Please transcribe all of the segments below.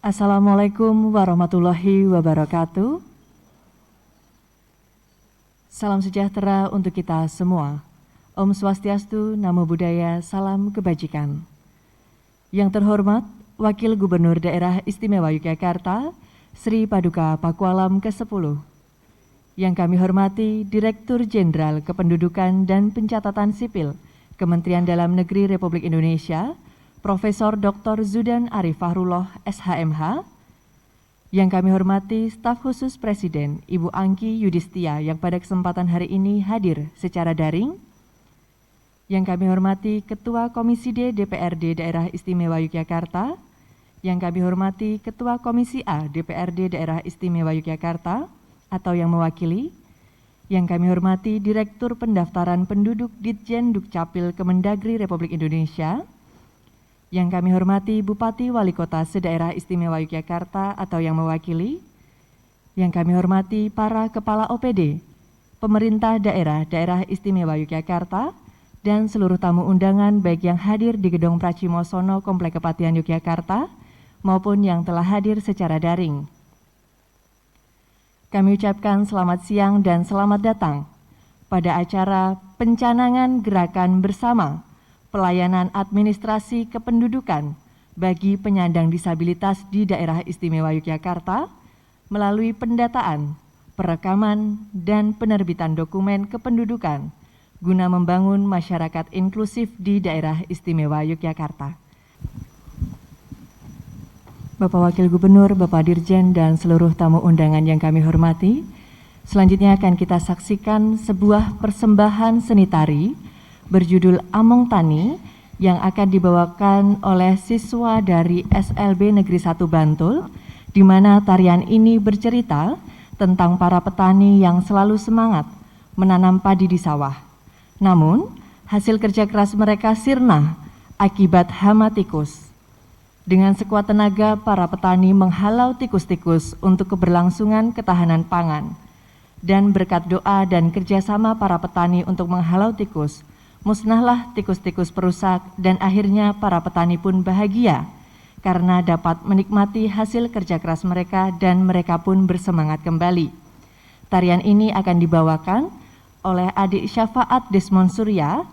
Assalamualaikum warahmatullahi wabarakatuh. Salam sejahtera untuk kita semua. Om Swastiastu, Namo Buddhaya, salam kebajikan. Yang terhormat, Wakil Gubernur Daerah Istimewa Yogyakarta, Sri Paduka Pakualam ke-10. Yang kami hormati, Direktur Jenderal Kependudukan dan Pencatatan Sipil, Kementerian Dalam Negeri Republik Indonesia, Profesor Dr. Zudan Arif Fahrullah, SHMH. Yang kami hormati staf khusus Presiden, Ibu Angki Yudhistia yang pada kesempatan hari ini hadir secara daring. Yang kami hormati Ketua Komisi D DPRD Daerah Istimewa Yogyakarta. Yang kami hormati Ketua Komisi A DPRD Daerah Istimewa Yogyakarta atau yang mewakili. Yang kami hormati Direktur Pendaftaran Penduduk Ditjen Dukcapil Kemendagri Republik Indonesia. Yang kami hormati Bupati Wali Kota Sedaerah Istimewa Yogyakarta atau yang mewakili. Yang kami hormati para Kepala OPD, Pemerintah Daerah Istimewa Yogyakarta, dan seluruh tamu undangan baik yang hadir di Gedung Pracimosono Komplek Kepatihan Yogyakarta maupun yang telah hadir secara daring. Kami ucapkan selamat siang dan selamat datang pada acara pencanangan gerakan bersama pelayanan administrasi kependudukan bagi penyandang disabilitas di Daerah Istimewa Yogyakarta melalui pendataan, perekaman, dan penerbitan dokumen kependudukan guna membangun masyarakat inklusif di Daerah Istimewa Yogyakarta. Bapak Wakil Gubernur, Bapak Dirjen, dan seluruh tamu undangan yang kami hormati, selanjutnya akan kita saksikan sebuah persembahan seni tari berjudul Among Tani yang akan dibawakan oleh siswa dari SLB Negeri 1 Bantul, di mana tarian ini bercerita tentang para petani yang selalu semangat menanam padi di sawah. Namun, hasil kerja keras mereka sirna akibat hama tikus. Dengan sekuat tenaga, para petani menghalau tikus-tikus untuk keberlangsungan ketahanan pangan. Dan berkat doa dan kerjasama para petani untuk menghalau tikus, musnahlah tikus-tikus perusak dan akhirnya para petani pun bahagia karena dapat menikmati hasil kerja keras mereka dan mereka pun bersemangat kembali. Tarian ini akan dibawakan oleh adik Syafaat Desmond Surya,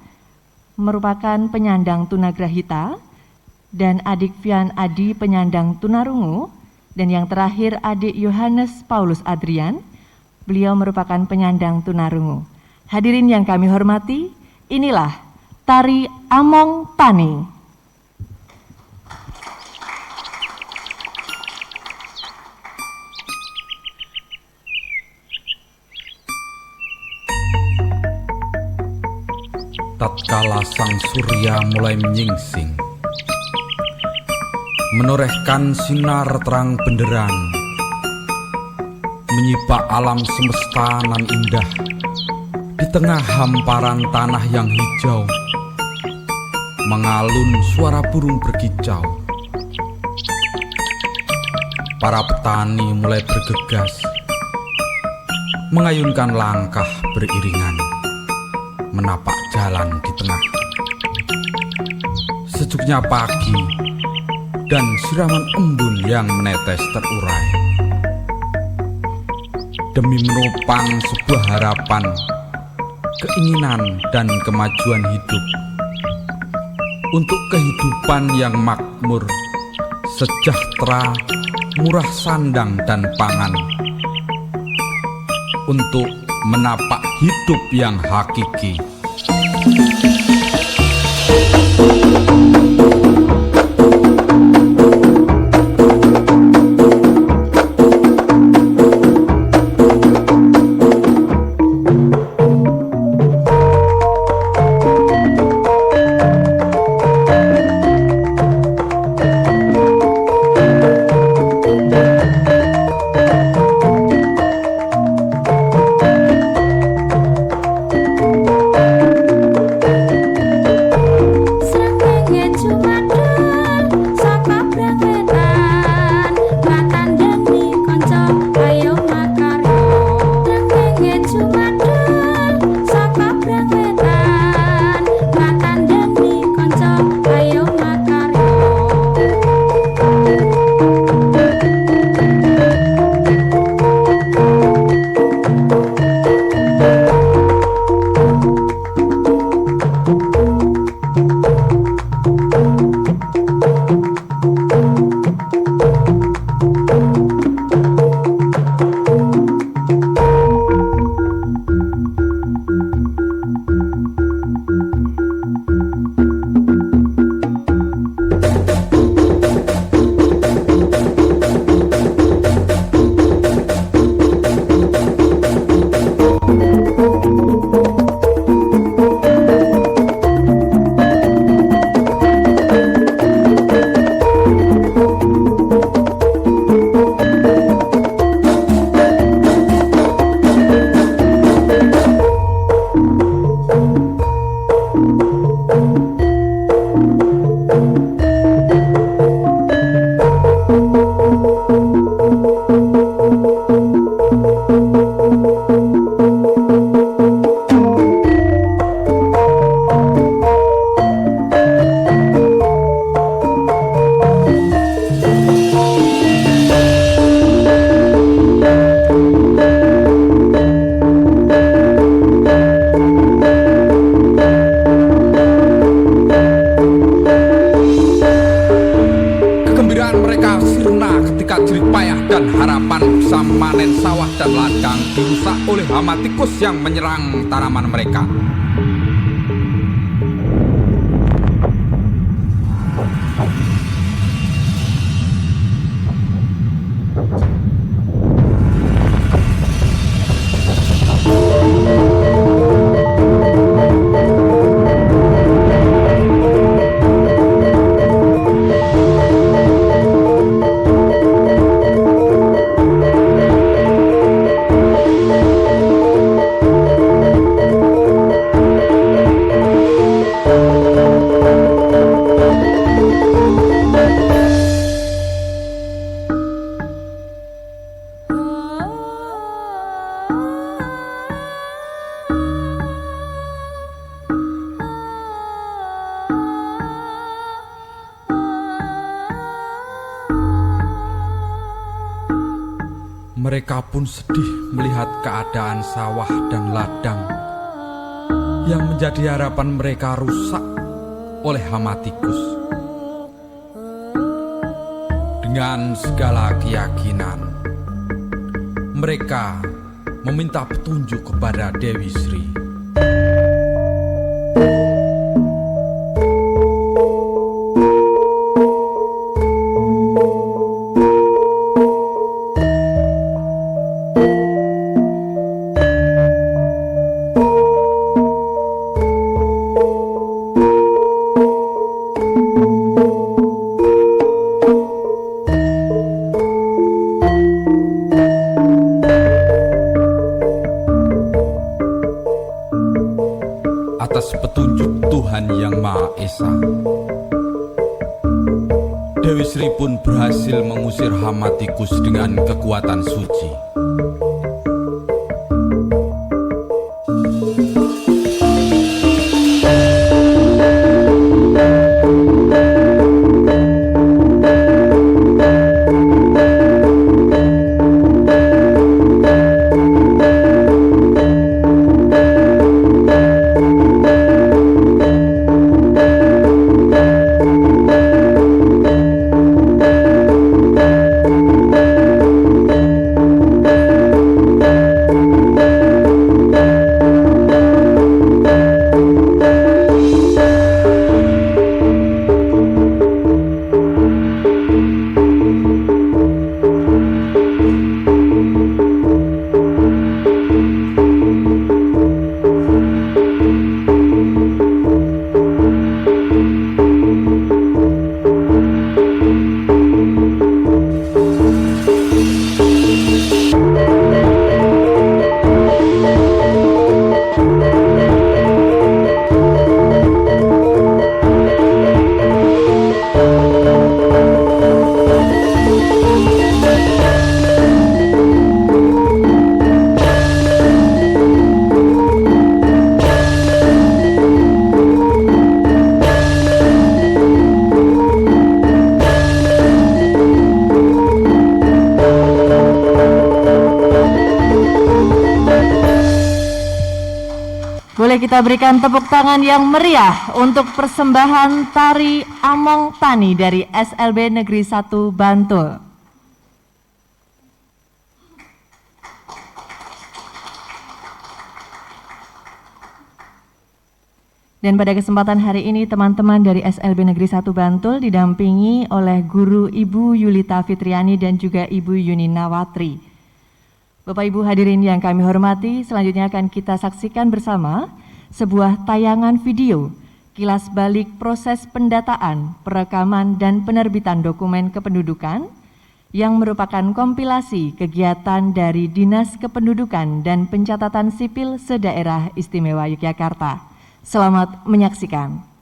merupakan penyandang tunagrahita, dan adik Fian Adi penyandang tunarungu, dan yang terakhir adik Yohanes Paulus Adrian, beliau merupakan penyandang tunarungu. Hadirin yang kami hormati, inilah tari Among Tani. Tatkala sang surya mulai menyingsing, menorehkan sinar terang benderang, menyibak alam semesta nan indah, di tengah hamparan tanah yang hijau, mengalun suara burung berkicau. Para petani mulai bergegas, mengayunkan langkah beriringan, menapak jalan di tengah sejuknya pagi dan siraman embun yang menetes terurai. Demi menopang sebuah harapan, keinginan dan kemajuan hidup, untuk kehidupan yang makmur, sejahtera, murah sandang dan pangan, untuk menapak hidup yang hakiki. jerih payah dan harapan bisa manen sawah dan ladang dirusak oleh hama tikus yang menyerang tanaman mereka. Mereka pun sedih melihat keadaan sawah dan ladang yang menjadi harapan mereka rusak oleh hama tikus. Dengan segala keyakinan, mereka meminta petunjuk kepada Dewi Sri. Atas petunjuk Tuhan Yang Maha Esa, Dewi Sri pun berhasil mengusir hama tikus dengan kekuatan suci. Boleh kita berikan tepuk tangan yang meriah untuk persembahan tari Among Tani dari SLB Negeri 1 Bantul. Dan pada kesempatan hari ini teman-teman dari SLB Negeri 1 Bantul didampingi oleh Guru Ibu Yulita Fitriani dan juga Ibu Yuni Nawatri. Bapak Ibu hadirin yang kami hormati, selanjutnya akan kita saksikan bersama sebuah tayangan video kilas balik proses pendataan, perekaman, dan penerbitan dokumen kependudukan yang merupakan kompilasi kegiatan dari Dinas Kependudukan dan Pencatatan Sipil Se-Daerah Istimewa Yogyakarta. Selamat menyaksikan.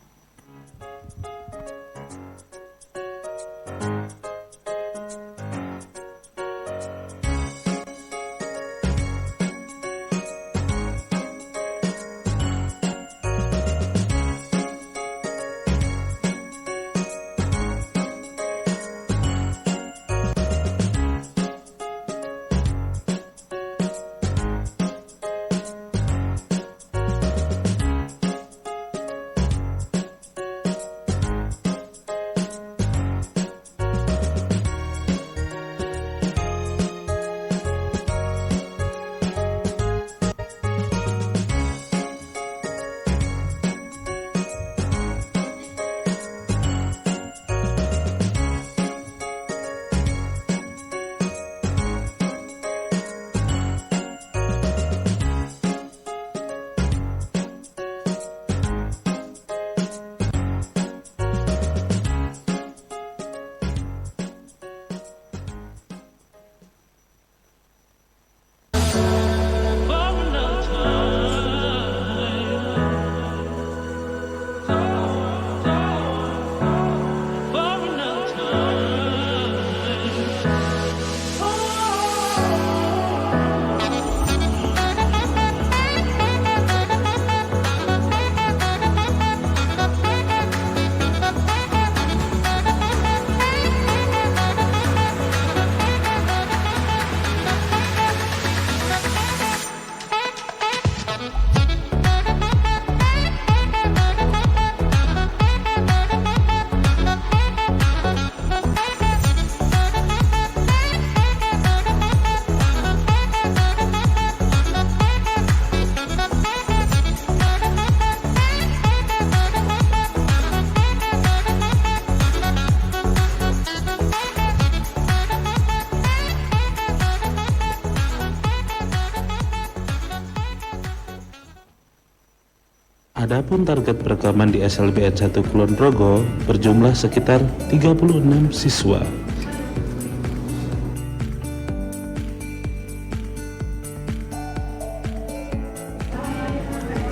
Adapun target perekaman di SLBN 1 Kulon Progo berjumlah sekitar 36 siswa.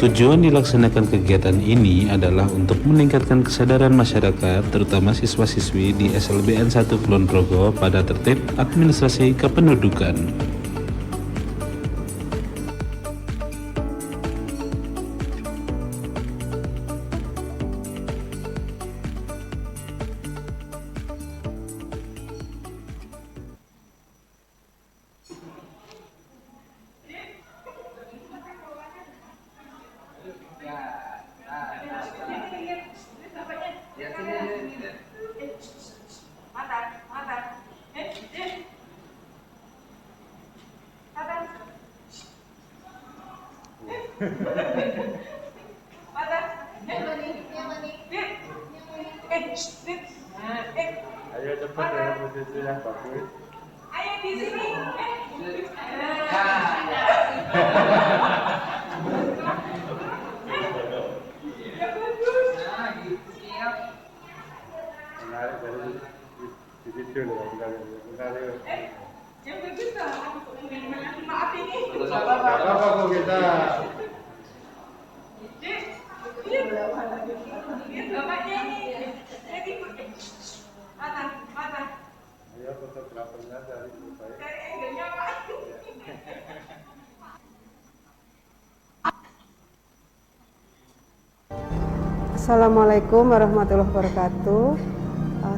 Tujuan dilaksanakan kegiatan ini adalah untuk meningkatkan kesadaran masyarakat, terutama siswa-siswi di SLBN 1 Kulon Progo pada tertib administrasi kependudukan. Ayo cepat ya, posisi yang bagus. Ayo di sini. Menarik dari di video loh, menarik. Yang bagus dong. Maaf ini. Gak apa-apa kok kita. Ini bapaknya ini. Lagi mata. Ayo fotografernya dari baik. Dari angle-nya Pak. Assalamualaikum warahmatullahi wabarakatuh.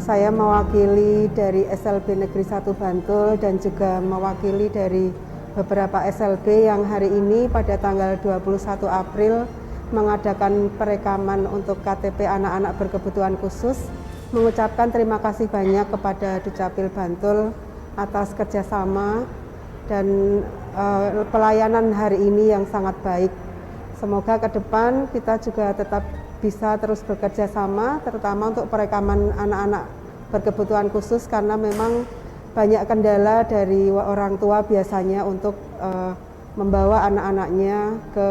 Saya mewakili dari SLB Negeri 1 Bantul dan juga mewakili dari beberapa SLB yang hari ini pada tanggal 21 April mengadakan perekaman untuk KTP anak-anak berkebutuhan khusus. Mengucapkan terima kasih banyak kepada Dukcapil Bantul atas kerjasama dan pelayanan hari ini yang sangat baik. Semoga ke depan kita juga tetap bisa terus bekerja sama, terutama untuk perekaman anak-anak berkebutuhan khusus, karena memang banyak kendala dari orang tua biasanya untuk membawa anak-anaknya ke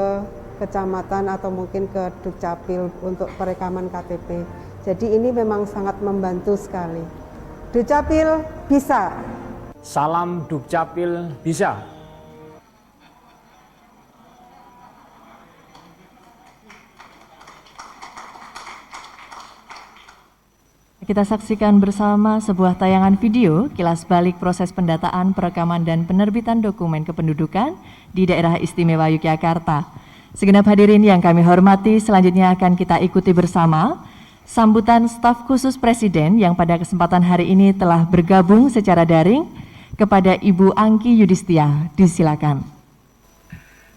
kecamatan atau mungkin ke Dukcapil untuk perekaman KTP. Jadi ini memang sangat membantu sekali. Dukcapil bisa. Salam Dukcapil bisa. Kita saksikan bersama sebuah tayangan video kilas balik proses pendataan, perekaman, dan penerbitan dokumen kependudukan di Daerah Istimewa Yogyakarta. Segenap hadirin yang kami hormati, selanjutnya akan kita ikuti bersama sambutan staf khusus Presiden yang pada kesempatan hari ini telah bergabung secara daring kepada Ibu Angki Yudhistia. Disilakan.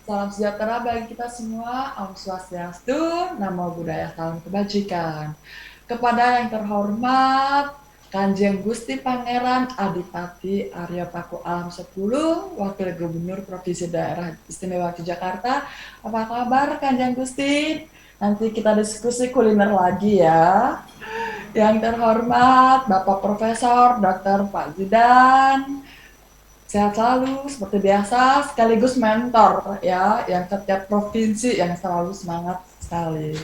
Salam sejahtera bagi kita semua, Om Swastiastu, Namo Buddhaya, salam kebajikan. Kepada yang terhormat Kanjeng Gusti Pangeran Adipati Arya Paku Alam 10, Wakil Gubernur Provinsi Daerah Istimewa Yogyakarta. Apa kabar Kanjeng Gusti? Nanti kita diskusi kuliner lagi ya. Yang terhormat Bapak Profesor Dr. Pak Zidan, sehat selalu seperti biasa, sekaligus mentor ya, yang setiap provinsi yang selalu semangat sekali.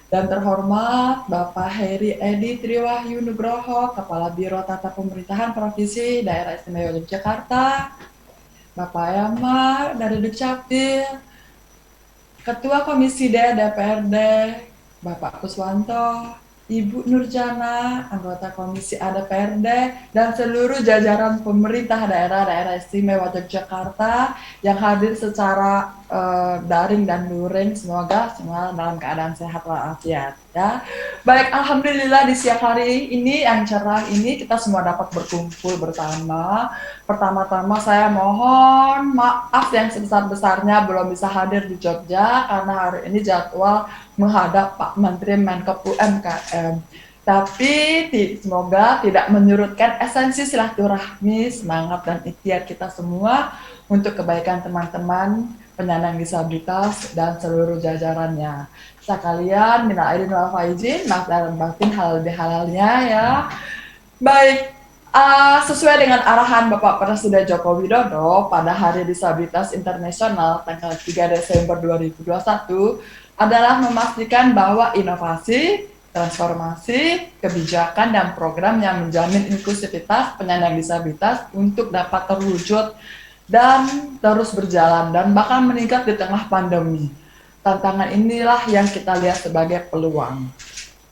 Dan terhormat Bapak Heri Edi Triwahyu Nugroho, Kepala Biro Tata Pemerintahan Provinsi Daerah Istimewa Yogyakarta, Bapak Yama dari Dukcapil, Ketua Komisi D DPRD, Bapak Kuswanto, Ibu Nurjana, anggota Komisi A DPRD, dan seluruh jajaran pemerintah daerah Istimewa Yogyakarta yang hadir secara daring dan luring, semoga semua dalam keadaan sehat walafiat ya. Baik, alhamdulillah di siang hari ini yang cerah ini kita semua dapat berkumpul bersama. Pertama-tama saya mohon maaf yang sebesar-besarnya belum bisa hadir di Jogja karena hari ini jadwal menghadap Pak Menteri Menkop UMKM. Tapi semoga tidak menyurutkan esensi silaturahmi, semangat dan ikhtiar kita semua untuk kebaikan teman-teman penyandang disabilitas dan seluruh jajarannya. Sekalian, minal aidin wal faizin, maaf dan batin halal bihalalnya ya. Baik, Sesuai dengan arahan Bapak Presiden Joko Widodo pada Hari Disabilitas Internasional tanggal 3 Desember 2021 adalah memastikan bahwa inovasi, transformasi, kebijakan, dan program yang menjamin inklusivitas penyandang disabilitas untuk dapat terwujud dan terus berjalan dan bahkan meningkat di tengah pandemi. Tantangan inilah yang kita lihat sebagai peluang.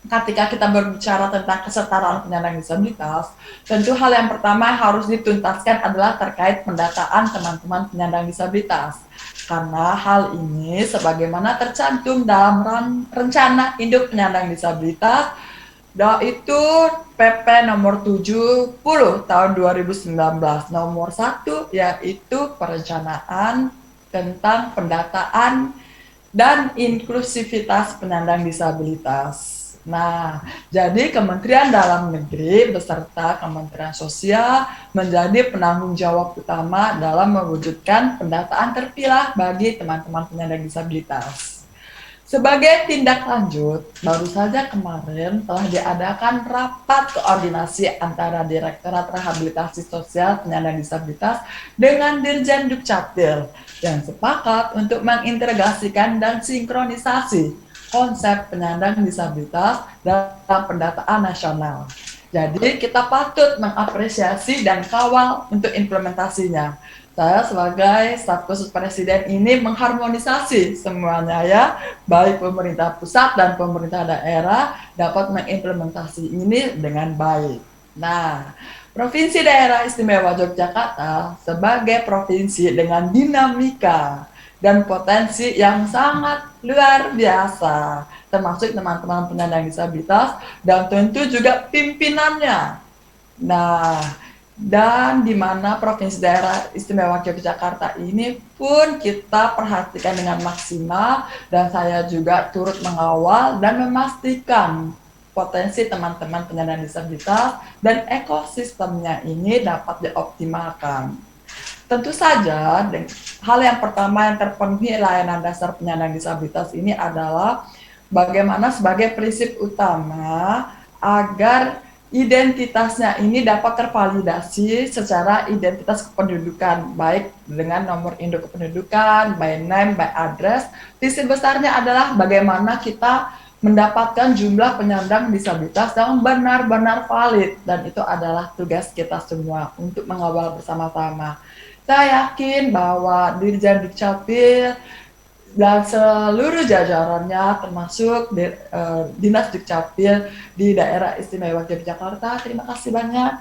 Ketika kita berbicara tentang kesetaraan penyandang disabilitas, tentu hal yang pertama yang harus dituntaskan adalah terkait pendataan teman-teman penyandang disabilitas. Karena hal ini sebagaimana tercantum dalam rencana induk penyandang disabilitas, yaitu PP nomor 70 tahun 2019, nomor 1 yaitu perencanaan tentang pendataan dan inklusivitas penyandang disabilitas. Nah, jadi Kementerian Dalam Negeri beserta Kementerian Sosial menjadi penanggung jawab utama dalam mewujudkan pendataan terpilah bagi teman-teman penyandang disabilitas. Sebagai tindak lanjut, baru saja kemarin telah diadakan rapat koordinasi antara Direktorat Rehabilitasi Sosial Penyandang Disabilitas dengan Dirjen Dukcapil yang sepakat untuk mengintegrasikan dan sinkronisasi konsep penyandang disabilitas dalam pendataan nasional. Jadi kita patut mengapresiasi dan kawal untuk implementasinya. Saya sebagai staf khusus Presiden ini mengharmonisasi semuanya ya, baik pemerintah pusat dan pemerintah daerah dapat mengimplementasi ini dengan baik. Nah, Provinsi Daerah Istimewa Yogyakarta sebagai provinsi dengan dinamika dan potensi yang sangat luar biasa, termasuk teman-teman penyandang disabilitas dan tentu juga pimpinannya. Nah, dan di mana Provinsi Daerah Istimewa Yogyakarta ini pun kita perhatikan dengan maksimal dan saya juga turut mengawal dan memastikan potensi teman-teman penyandang disabilitas dan ekosistemnya ini dapat dioptimalkan. Tentu saja, hal yang pertama yang terpenuhi layanan dasar penyandang disabilitas ini adalah bagaimana sebagai prinsip utama agar identitasnya ini dapat tervalidasi secara identitas kependudukan, baik dengan nomor induk kependudukan, by name, by address. Visi besarnya adalah bagaimana kita mendapatkan jumlah penyandang disabilitas yang benar-benar valid, dan itu adalah tugas kita semua untuk mengawal bersama-sama. Saya yakin bahwa Dirjen Dukcapil dan seluruh jajarannya termasuk Dinas Dukcapil di Daerah Istimewa Yogyakarta, terima kasih banyak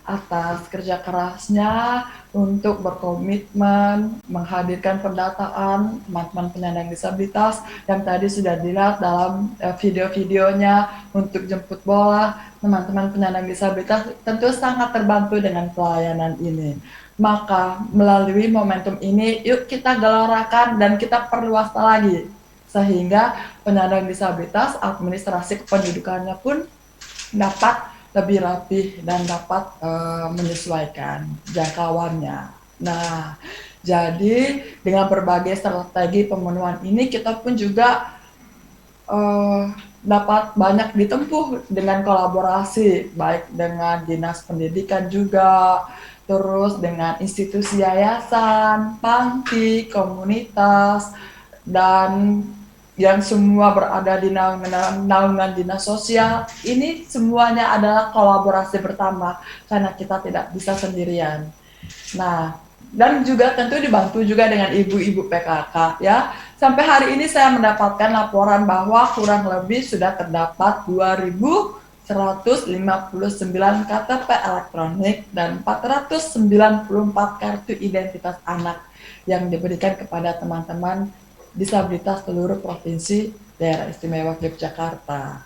atas kerja kerasnya untuk berkomitmen menghadirkan pendataan teman-teman penyandang disabilitas yang tadi sudah dilihat dalam video-videonya untuk jemput bola. Teman-teman penyandang disabilitas tentu sangat terbantu dengan pelayanan ini. Maka melalui momentum ini, yuk kita gelarakan dan kita perluas lagi. Sehingga penyandang disabilitas, administrasi kependudukannya pun dapat lebih rapih dan dapat menyesuaikan jangkauannya. Nah, jadi dengan berbagai strategi pemenuhan ini, kita pun juga dapat banyak ditempuh dengan kolaborasi, baik dengan Dinas Pendidikan juga, terus dengan institusi yayasan, panti, komunitas, dan yang semua berada di naungan dinas sosial. Ini semuanya adalah kolaborasi bersama, karena kita tidak bisa sendirian. Nah, dan juga tentu dibantu juga dengan ibu-ibu PKK ya. Sampai hari ini saya mendapatkan laporan bahwa kurang lebih sudah terdapat 2.159 KTP elektronik dan 494 kartu identitas anak yang diberikan kepada teman-teman disabilitas seluruh provinsi Daerah Istimewa Yogyakarta.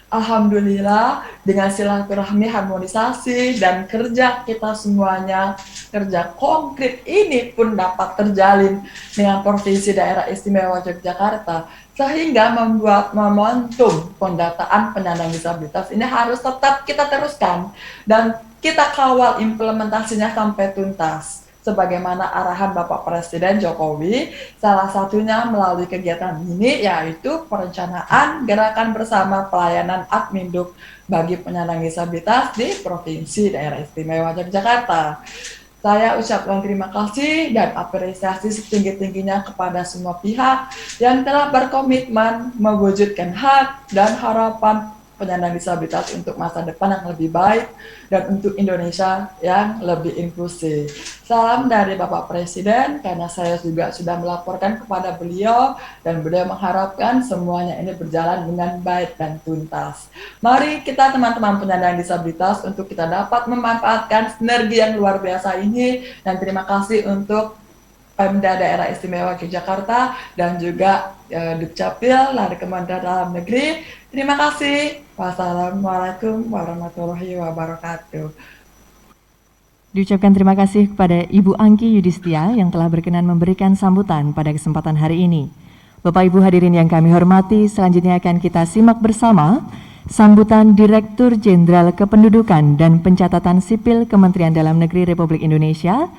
Alhamdulillah, dengan silaturahmi, harmonisasi, dan kerja kita semuanya, kerja konkret ini pun dapat terjalin dengan Provinsi Daerah Istimewa Yogyakarta, sehingga membuat momentum pendataan penyandang disabilitas ini harus tetap kita teruskan, dan kita kawal implementasinya sampai tuntas. Sebagaimana arahan Bapak Presiden Jokowi, salah satunya melalui kegiatan ini yaitu perencanaan gerakan bersama pelayanan Adminduk bagi penyandang disabilitas di Provinsi Daerah Istimewa Yogyakarta. Saya ucapkan terima kasih dan apresiasi setinggi-tingginya kepada semua pihak yang telah berkomitmen mewujudkan hak dan harapan penyandang disabilitas untuk masa depan yang lebih baik dan untuk Indonesia yang lebih inklusif. Salam dari Bapak Presiden, karena saya juga sudah melaporkan kepada beliau dan beliau mengharapkan semuanya ini berjalan dengan baik dan tuntas. Mari kita teman-teman penyandang disabilitas untuk kita dapat memanfaatkan sinergi yang luar biasa ini, dan terima kasih untuk Pemda Daerah Istimewa Yogyakarta dan juga Dukcapil dari Kementerian Dalam Negeri. Terima kasih. Wassalamualaikum warahmatullahi wabarakatuh. Diucapkan terima kasih kepada Ibu Angki Yudhistia yang telah berkenan memberikan sambutan pada kesempatan hari ini. Bapak Ibu hadirin yang kami hormati, selanjutnya akan kita simak bersama sambutan Direktur Jenderal Kependudukan dan Pencatatan Sipil Kementerian Dalam Negeri Republik Indonesia.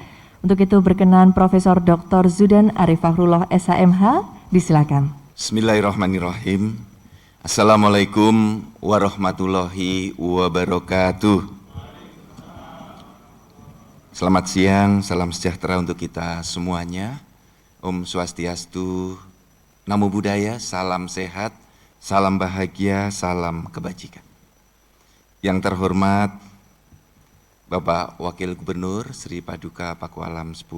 Untuk itu berkenan Profesor Dr. Zudan Arif Fakhrullah SHMH, disilakan. Bismillahirrahmanirrahim. Assalamualaikum warahmatullahi wabarakatuh. Selamat siang, salam sejahtera untuk kita semuanya. Om Swastiastu, Namo Buddhaya, salam sehat, salam bahagia, salam kebajikan. Yang terhormat Bapak Wakil Gubernur Sri Paduka Pakualam 10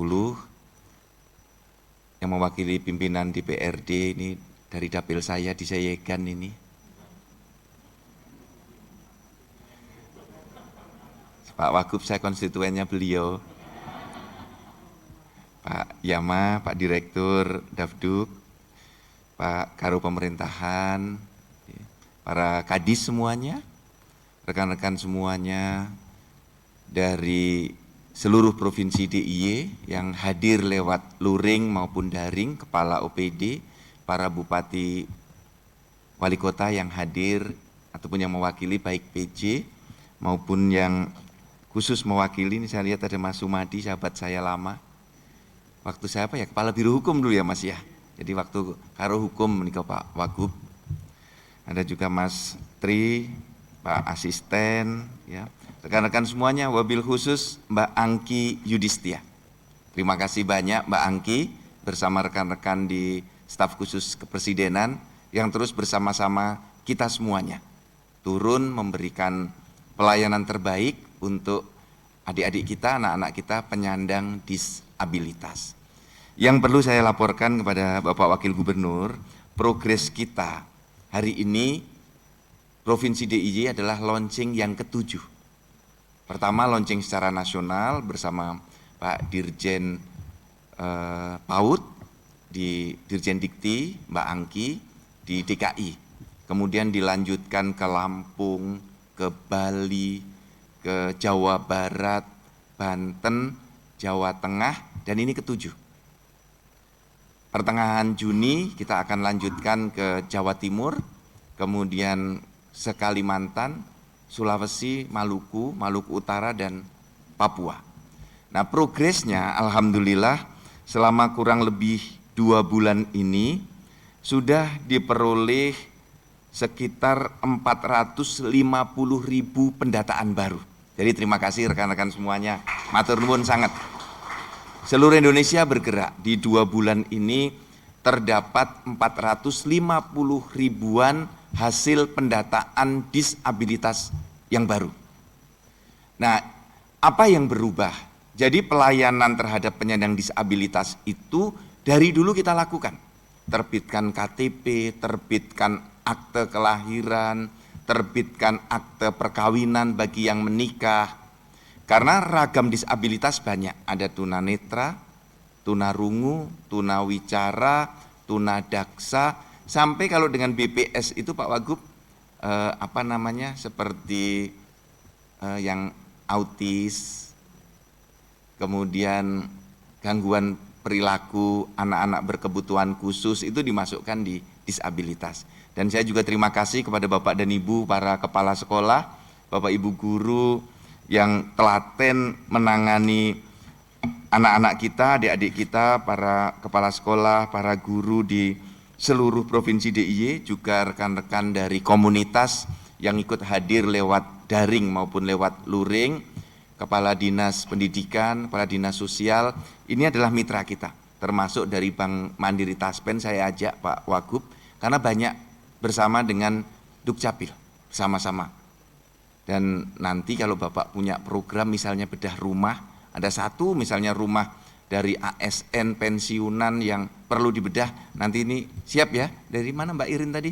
yang mewakili pimpinan DPRD ini dari dapil saya di Sayegan ini. Pak Wagub, saya konstituennya beliau. Pak Yama, Pak Direktur Davduk, Pak Karo Pemerintahan, para kadis semuanya, rekan-rekan semuanya dari seluruh provinsi DIY yang hadir lewat luring maupun daring, kepala OPD, para bupati wali kota yang hadir ataupun yang mewakili baik PJ maupun yang khusus mewakili. Ini saya lihat ada Mas Sumadi, sahabat saya lama. Waktu saya apa ya, kepala biro hukum dulu ya Mas ya. Jadi waktu karo hukum menikah Pak Wagub. Ada juga Mas Tri, Pak Asisten, ya. Rekan-rekan semuanya, wabil khusus Mbak Angki Yudhistia. Terima kasih banyak Mbak Angki bersama rekan-rekan di staf khusus kepresidenan yang terus bersama-sama kita semuanya turun memberikan pelayanan terbaik untuk adik-adik kita, anak-anak kita penyandang disabilitas. Yang perlu saya laporkan kepada Bapak Wakil Gubernur, progres kita hari ini Provinsi DIY adalah launching yang ke-7. Pertama launching secara nasional bersama Pak Dirjen PAUD di Dirjen Dikti, Mbak Angki di DKI. Kemudian dilanjutkan ke Lampung, ke Bali, ke Jawa Barat, Banten, Jawa Tengah, dan ini ke-7. Pertengahan Juni kita akan lanjutkan ke Jawa Timur, kemudian se Kalimantan, Sulawesi, Maluku, Maluku Utara, dan Papua. Nah progresnya alhamdulillah selama kurang lebih 2 bulan ini sudah diperoleh sekitar 450.000 pendataan baru. Jadi terima kasih rekan-rekan semuanya, matur nuwun sangat. Seluruh Indonesia bergerak, di 2 bulan ini terdapat 450 ribuan hasil pendataan disabilitas yang baru. Nah, apa yang berubah? Jadi pelayanan terhadap penyandang disabilitas itu dari dulu kita lakukan. Terbitkan KTP, terbitkan akte kelahiran, terbitkan akte perkawinan bagi yang menikah. Karena ragam disabilitas banyak, ada tunanetra, tunarungu, tunawicara, tunadaksa, sampai kalau dengan BPS itu Pak Wagub seperti yang autis, kemudian gangguan perilaku, anak-anak berkebutuhan khusus itu dimasukkan di disabilitas. Dan saya juga terima kasih kepada Bapak dan Ibu para kepala sekolah, Bapak Ibu guru yang telaten menangani anak-anak kita, adik-adik kita, para kepala sekolah, para guru di seluruh Provinsi DIY, juga rekan-rekan dari komunitas yang ikut hadir lewat daring maupun lewat luring, Kepala Dinas Pendidikan, Kepala Dinas Sosial, ini adalah mitra kita. Termasuk dari Bank Mandiri Taspen saya ajak Pak Wagub, karena banyak bersama dengan Dukcapil, sama-sama. Dan nanti kalau Bapak punya program misalnya bedah rumah, ada satu misalnya rumah dari ASN pensiunan yang perlu dibedah, nanti ini siap ya? Dari mana Mbak Irin tadi?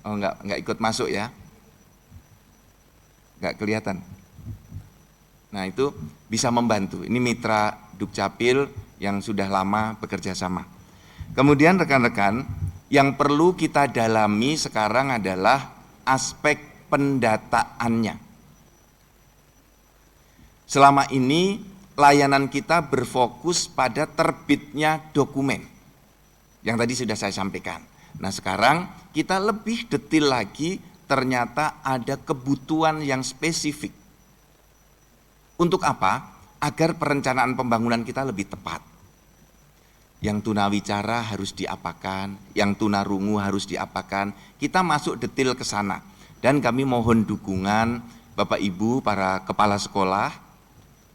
Oh enggak ikut masuk ya? Enggak kelihatan. Nah itu bisa membantu, ini mitra Dukcapil yang sudah lama bekerja sama. Kemudian rekan-rekan, yang perlu kita dalami sekarang adalah aspek pendataannya. Selama ini layanan kita berfokus pada terbitnya dokumen, yang tadi sudah saya sampaikan. Nah sekarang kita lebih detail lagi, ternyata ada kebutuhan yang spesifik. Untuk apa? Agar perencanaan pembangunan kita lebih tepat. Yang tunawicara harus diapakan, yang tunarungu harus diapakan. Kita masuk detail ke sana. Dan kami mohon dukungan Bapak Ibu, para kepala sekolah,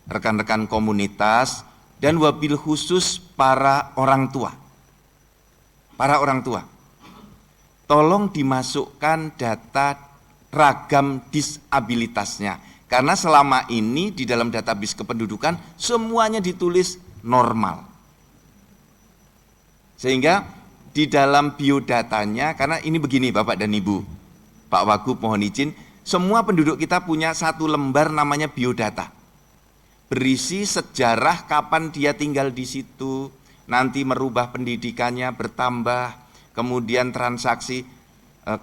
rekan-rekan komunitas, dan wabil khusus para orang tua. Para orang tua, tolong dimasukkan data ragam disabilitasnya. Karena selama ini di dalam database kependudukan semuanya ditulis normal. Sehingga di dalam biodatanya, karena ini begini Bapak dan Ibu, Pak Wagub mohon izin, semua penduduk kita punya satu lembar namanya biodata. Berisi sejarah kapan dia tinggal di situ, nanti merubah pendidikannya bertambah, kemudian transaksi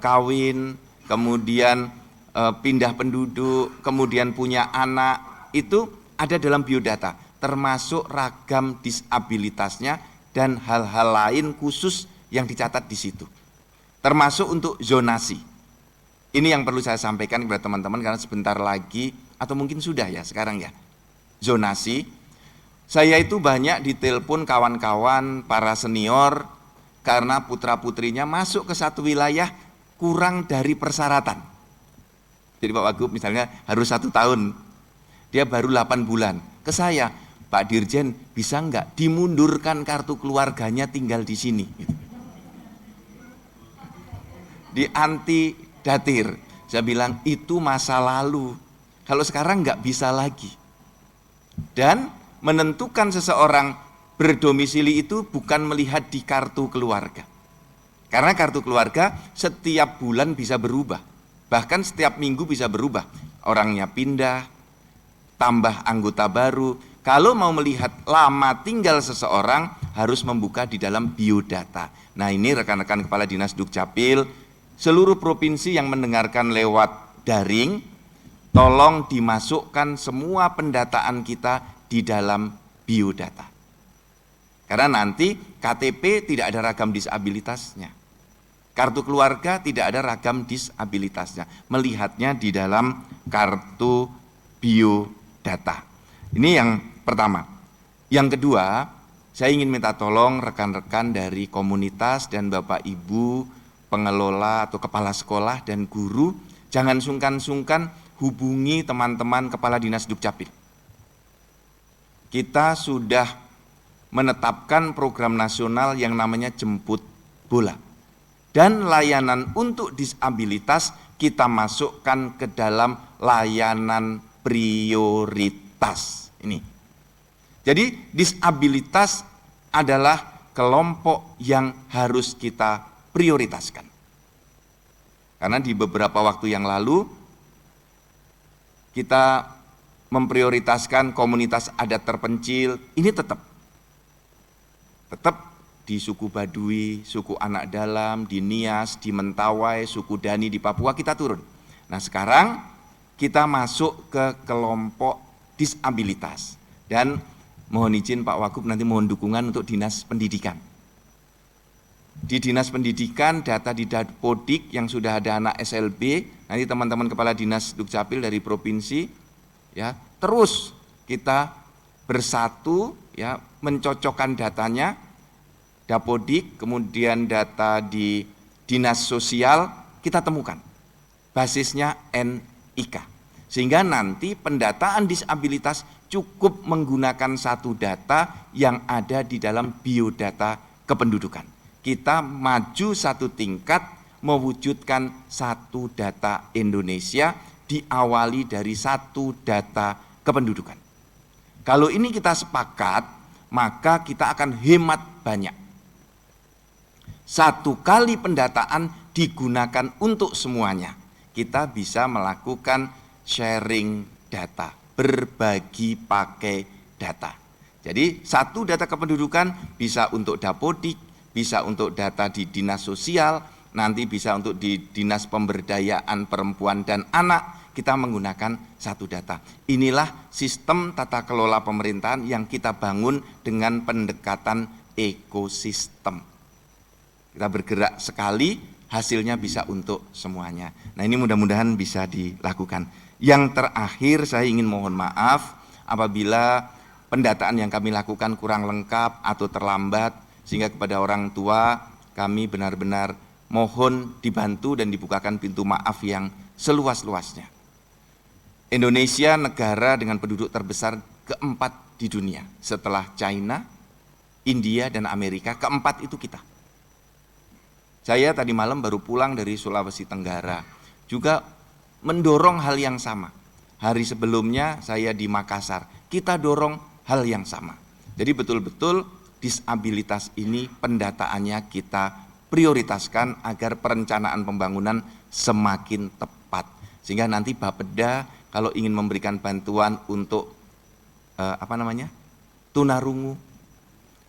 kawin, kemudian pindah penduduk, kemudian punya anak, itu ada dalam biodata, termasuk ragam disabilitasnya dan hal-hal lain khusus yang dicatat di situ. Termasuk untuk zonasi. Ini yang perlu saya sampaikan kepada teman-teman karena sebentar lagi, atau mungkin sudah ya sekarang ya, zonasi. Saya itu banyak ditelepon kawan-kawan para senior karena putra-putrinya masuk ke satu wilayah kurang dari persyaratan. Jadi Pak Wagub misalnya harus 1 tahun, dia baru 8 bulan. Ke saya, Pak Dirjen bisa enggak dimundurkan kartu keluarganya tinggal di sini? Di anti datir, saya bilang itu masa lalu. Kalau sekarang enggak bisa lagi. Dan menentukan seseorang berdomisili itu bukan melihat di kartu keluarga. Karena kartu keluarga setiap bulan bisa berubah. Bahkan setiap minggu bisa berubah. Orangnya pindah, tambah anggota baru. Kalau mau melihat lama tinggal seseorang, harus membuka di dalam biodata. Nah ini rekan-rekan Kepala Dinas Dukcapil, seluruh provinsi yang mendengarkan lewat daring, tolong dimasukkan semua pendataan kita di dalam biodata. Karena nanti KTP tidak ada ragam disabilitasnya. Kartu keluarga tidak ada ragam disabilitasnya. Melihatnya di dalam kartu biodata. Ini yang pertama. Yang kedua, saya ingin minta tolong rekan-rekan dari komunitas dan Bapak Ibu, pengelola atau kepala sekolah dan guru, jangan sungkan-sungkan hubungi teman-teman Kepala Dinas Dukcapil. Kita sudah menetapkan program nasional yang namanya Jemput Bola. Dan layanan untuk disabilitas kita masukkan ke dalam layanan prioritas. Ini. Jadi disabilitas adalah kelompok yang harus kita prioritaskan. Karena di beberapa waktu yang lalu kita memprioritaskan komunitas adat terpencil, ini tetap di suku Baduy, suku Anak Dalam, di Nias, di Mentawai, suku Dani di Papua kita turun. Nah sekarang kita masuk ke kelompok disabilitas. Dan mohon izin Pak Wagub nanti mohon dukungan untuk Dinas Pendidikan. Di Dinas Pendidikan data di Dapodik yang sudah ada anak SLB, nanti teman-teman Kepala Dinas Dukcapil dari provinsi ya terus kita bersatu ya mencocokkan datanya. Dapodik, kemudian data di Dinas Sosial, kita temukan. basisnya NIK. Sehingga nanti pendataan disabilitas cukup menggunakan satu data yang ada di dalam biodata kependudukan. Kita maju satu tingkat mewujudkan satu data Indonesia diawali dari satu data kependudukan. Kalau ini kita sepakat, maka kita akan hemat banyak. Satu kali pendataan digunakan untuk semuanya. Kita bisa melakukan sharing data, berbagi pakai data. Jadi satu data kependudukan bisa untuk Dapodik, bisa untuk data di dinas sosial, nanti bisa untuk di dinas pemberdayaan perempuan dan anak, kita menggunakan satu data. Inilah sistem tata kelola pemerintahan yang kita bangun dengan pendekatan ekosistem. Kita bergerak sekali, hasilnya bisa untuk semuanya. Nah, ini mudah-mudahan bisa dilakukan. Yang terakhir, saya ingin mohon maaf apabila pendataan yang kami lakukan kurang lengkap atau terlambat, sehingga kepada orang tua kami benar-benar mohon dibantu dan dibukakan pintu maaf yang seluas-luasnya. Indonesia negara dengan penduduk terbesar keempat di dunia setelah China, India, dan Amerika. Keempat itu kita. Saya tadi malam baru pulang dari Sulawesi Tenggara, juga mendorong hal yang sama. Hari sebelumnya saya di Makassar, kita dorong hal yang sama. Jadi betul-betul disabilitas ini pendataannya kita prioritaskan agar perencanaan pembangunan semakin tepat. Sehingga nanti Bapeda kalau ingin memberikan bantuan untuk tunarungu,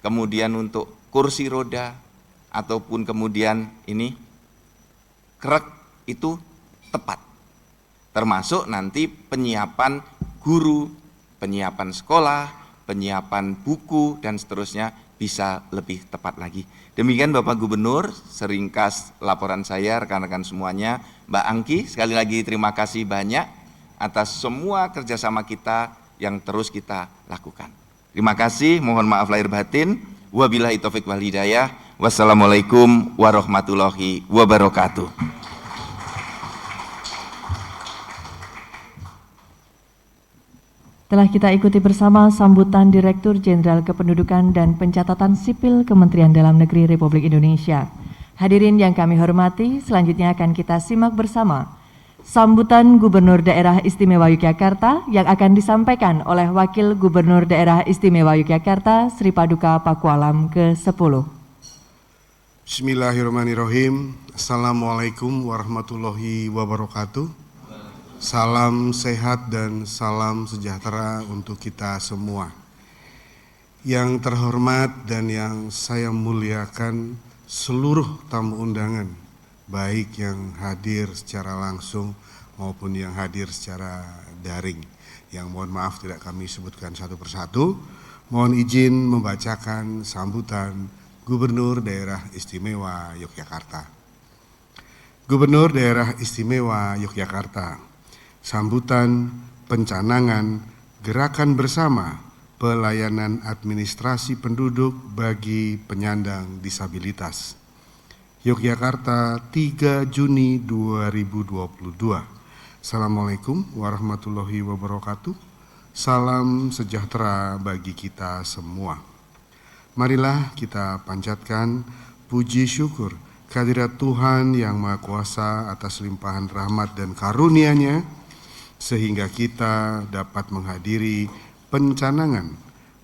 kemudian untuk kursi roda, ataupun kemudian ini krek, itu tepat. Termasuk nanti penyiapan guru, penyiapan sekolah, penyiapan buku, dan seterusnya bisa lebih tepat lagi. Demikian Bapak Gubernur, seringkas laporan saya rekan-rekan semuanya. Mbak Angki, sekali lagi terima kasih banyak atas semua kerjasama kita yang terus kita lakukan. Terima kasih, mohon maaf lahir batin. Wabillahi taufiq wal hidayah. Wassalamualaikum warahmatullahi wabarakatuh. Telah kita ikuti bersama sambutan Direktur Jenderal Kependudukan dan Pencatatan Sipil Kementerian Dalam Negeri Republik Indonesia. Hadirin yang kami hormati, selanjutnya akan kita simak bersama sambutan Gubernur Daerah Istimewa Yogyakarta yang akan disampaikan oleh Wakil Gubernur Daerah Istimewa Yogyakarta, Sri Paduka Pakualam ke-10. Bismillahirrahmanirrahim. Assalamualaikum warahmatullahi wabarakatuh. Salam sehat dan salam sejahtera untuk kita semua. Yang terhormat dan yang saya muliakan seluruh tamu undangan, baik yang hadir secara langsung maupun yang hadir secara daring. Yang mohon maaf tidak kami sebutkan satu persatu. Mohon izin membacakan sambutan Gubernur Daerah Istimewa Yogyakarta. Gubernur Daerah Istimewa Yogyakarta. Sambutan pencanangan gerakan bersama pelayanan administrasi penduduk bagi penyandang disabilitas. Yogyakarta, 3 Juni 2022. Assalamualaikum warahmatullahi wabarakatuh. Salam sejahtera bagi kita semua. Marilah kita panjatkan puji syukur kehadirat Tuhan yang Maha Kuasa atas limpahan rahmat dan karunia-Nya, sehingga kita dapat menghadiri pencanangan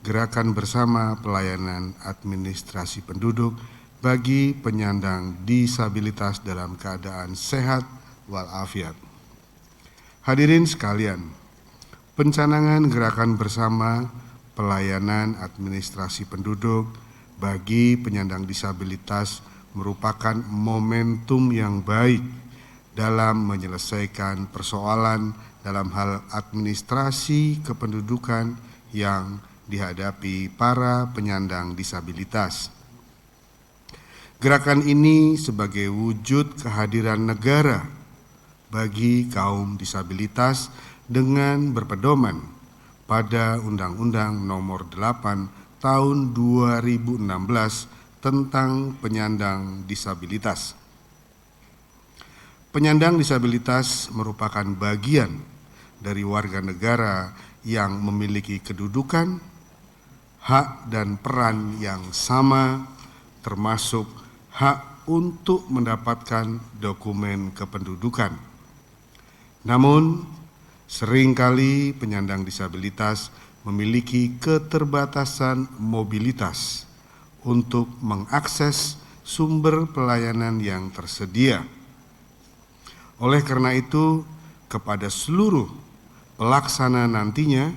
gerakan bersama pelayanan administrasi penduduk bagi penyandang disabilitas dalam keadaan sehat walafiat. Hadirin sekalian, pencanangan gerakan bersama pelayanan administrasi penduduk bagi penyandang disabilitas merupakan momentum yang baik dalam menyelesaikan persoalan dalam hal administrasi kependudukan yang dihadapi para penyandang disabilitas. Gerakan ini sebagai wujud kehadiran negara bagi kaum disabilitas dengan berpedoman pada Undang-Undang Nomor 8 Tahun 2016 tentang penyandang disabilitas. Penyandang disabilitas merupakan bagian dari warga negara yang memiliki kedudukan, hak dan peran yang sama, termasuk hak untuk mendapatkan dokumen kependudukan. Namun, seringkali penyandang disabilitas memiliki keterbatasan mobilitas untuk mengakses sumber pelayanan yang tersedia. Oleh karena itu, kepada seluruh pelaksana nantinya,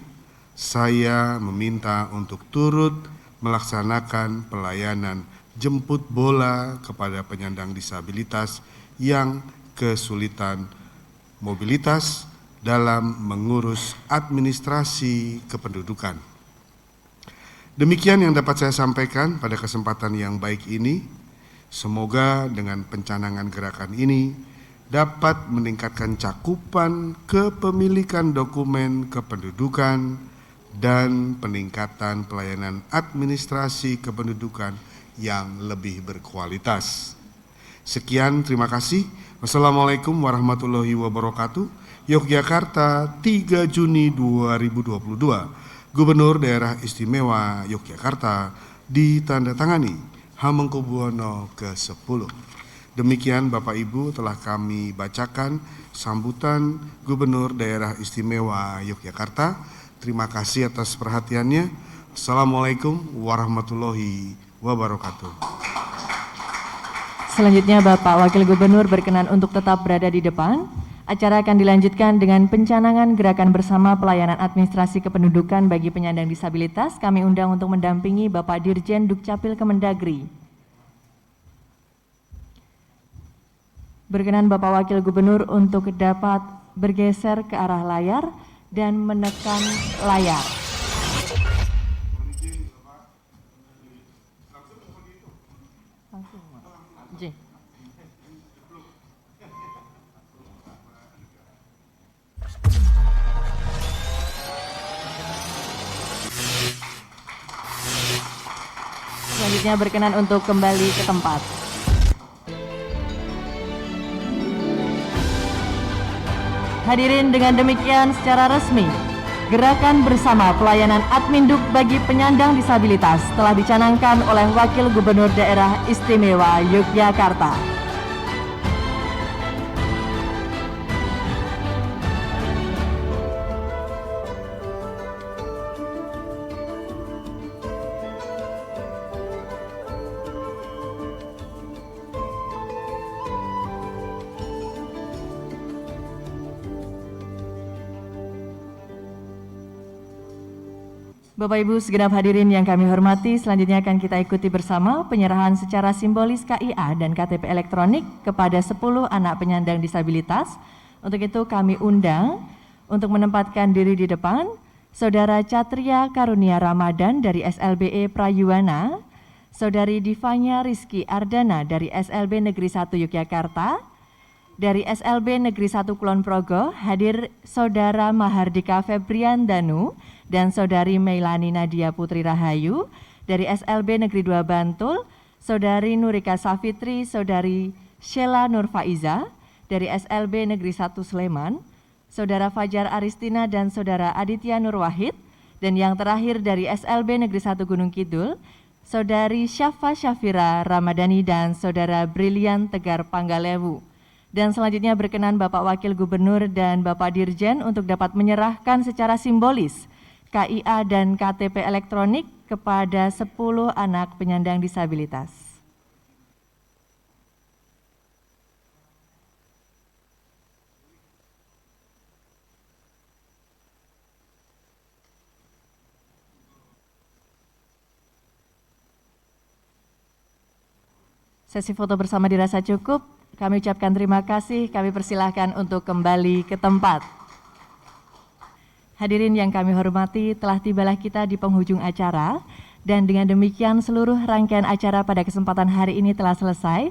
saya meminta untuk turut melaksanakan pelayanan jemput bola kepada penyandang disabilitas yang kesulitan mobilitas dalam mengurus administrasi kependudukan. Demikian yang dapat saya sampaikan pada kesempatan yang baik ini. Semoga dengan pencanangan gerakan ini dapat meningkatkan cakupan kepemilikan dokumen kependudukan dan peningkatan pelayanan administrasi kependudukan yang lebih berkualitas. Sekian, terima kasih. Wassalamualaikum warahmatullahi wabarakatuh. Yogyakarta, 3 Juni 2022. Gubernur Daerah Istimewa Yogyakarta ditandatangani Hamengkubuwono ke-10. Demikian Bapak Ibu telah kami bacakan sambutan Gubernur Daerah Istimewa Yogyakarta. Terima kasih atas perhatiannya. Assalamualaikum warahmatullahi wabarakatuh. Selanjutnya Bapak Wakil Gubernur berkenan untuk tetap berada di depan. Acara akan dilanjutkan dengan pencanangan gerakan bersama pelayanan administrasi kependudukan bagi penyandang disabilitas. Kami undang untuk mendampingi Bapak Dirjen Dukcapil Kemendagri. Berkenan Bapak Wakil Gubernur untuk dapat bergeser ke arah layar dan menekan layar. J. Selanjutnya berkenan untuk kembali ke tempat. Hadirin, dengan demikian secara resmi, gerakan bersama pelayanan Adminduk bagi penyandang disabilitas telah dicanangkan oleh Wakil Gubernur Daerah Istimewa Yogyakarta. Bapak Ibu segenap hadirin yang kami hormati, selanjutnya akan kita ikuti bersama penyerahan secara simbolis KIA dan KTP elektronik kepada 10 anak penyandang disabilitas. Untuk itu kami undang untuk menempatkan diri di depan Saudara Catria Karunia Ramadan dari SLBE Prayuwana, Saudari Divanya Rizky Ardana dari SLB Negeri 1 Yogyakarta, dari SLB Negeri 1 Kulon Progo hadir Saudara Mahardika Febrian Danu dan Saudari Meilani Nadia Putri Rahayu. Dari SLB Negeri 2 Bantul, Saudari Nurika Safitri, Saudari Sheila Nur Faiza. Dari SLB Negeri 1 Sleman, Saudara Fajar Aristina dan Saudara Aditya Nur Wahid. Dan yang terakhir dari SLB Negeri 1 Gunung Kidul, Saudari Syafa Syafira Ramadhani dan Saudara Brilian Tegar Panggalewu. Dan selanjutnya berkenan Bapak Wakil Gubernur dan Bapak Dirjen untuk dapat menyerahkan secara simbolis KIA dan KTP elektronik kepada 10 anak penyandang disabilitas. Sesi foto bersama dirasa cukup. Kami ucapkan terima kasih, kami persilahkan untuk kembali ke tempat. Hadirin yang kami hormati, telah tibalah kita di penghujung acara, dan dengan demikian seluruh rangkaian acara pada kesempatan hari ini telah selesai.